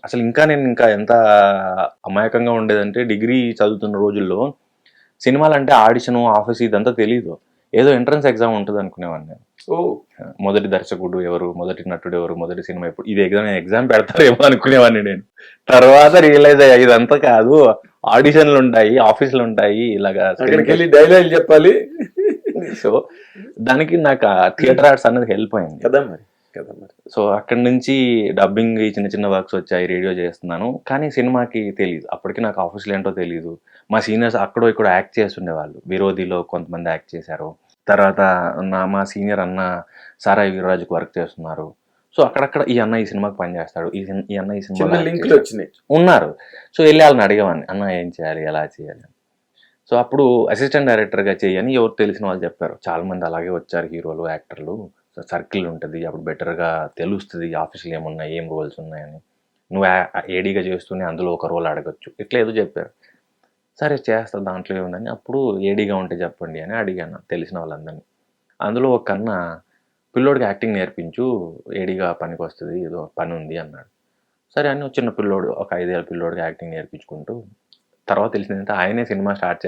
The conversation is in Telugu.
అసలు నేను ఇంకా ఎంత అమాయకంగా ఉండేదంటే డిగ్రీ చదువుతున్న రోజుల్లో సినిమాలంటే ఆడిషను, ఆఫీస్ ఇదంతా తెలీదు. ఏదో ఎంట్రన్స్ ఎగ్జామ్ ఉంటుంది అనుకునేవాడిని నేను. ఓ మొదటి దర్శకుడు ఎవరు, మొదటి నటుడు ఎవరు, మొదటి సినిమా ఎప్పుడు, ఇది ఎగ్జామ్ పెడతారేమో అనుకునేవాడిని నేను. తర్వాత రియలైజ్ అయ్యా ఇదంతా కాదు, ఆడిషన్లు ఉంటాయి, ఆఫీసులు ఉంటాయి, ఇలాగా అక్కడికి వెళ్ళి డైలాగ్ చెప్పాలి. సో దానికి నాకు థియేటర్ ఆర్ట్స్ అనేది హెల్ప్ అయింది కదా మరి. సో అక్కడి నుంచి డబ్బింగ్ చిన్న చిన్న వర్క్స్ వచ్చాయి, రేడియో చేస్తున్నాను. కానీ సినిమాకి తెలియదు, అప్పటికి నాకు ఆఫీసులు ఏంటో తెలియదు. మా సీనియర్స్ అక్కడో ఇక్కడ యాక్ట్ చేస్తుండేవాళ్ళు, విరోధిలో కొంతమంది యాక్ట్ చేశారు. తర్వాత మా సీనియర్ అన్న సారాయి వీర్రాజుకు వర్క్ చేస్తున్నారు. సో అక్కడక్కడ ఈ అన్న ఈ సినిమాకి పనిచేస్తాడు, ఈ అన్న ఈ సినిమా లింకులు వచ్చినాయి ఉన్నారు. సో వెళ్ళి వాళ్ళని అడిగేవాడిని, అన్న ఏం చేయాలి, ఎలా చేయాలి. సో అప్పుడు అసిస్టెంట్ డైరెక్టర్గా చేయని ఎవరు తెలిసిన వాళ్ళు చెప్పారు. చాలా మంది అలాగే వచ్చారు, హీరోలు, యాక్టర్లు. సర్కిల్ ఉంటుంది, అప్పుడు బెటర్గా తెలుస్తుంది ఆఫీసులు ఏమున్నాయి, ఏం రోల్స్ ఉన్నాయని. నువ్వు ఏడీగా చేస్తూనే అందులో ఒక రోల్ అడగచ్చు, ఇట్లా ఏదో చెప్పారు. సరే చేస్తా, దాంట్లో ఏముందని. అప్పుడు ఏడీగా ఉంటే చెప్పండి అని అడిగాను తెలిసిన వాళ్ళందరినీ. అందులో ఒక కన్నా పిల్లోడికి యాక్టింగ్ నేర్పించు, ఏడీగా పనికి వస్తుంది, ఏదో పని ఉంది అన్నాడు. సరే అని చిన్న పిల్లోడు, ఒక 5 ఏళ్ళ పిల్లోడికి యాక్టింగ్ నేర్పించుకుంటూ, తర్వాత తెలిసిందంటే ఆయనే సినిమా స్టార్ట్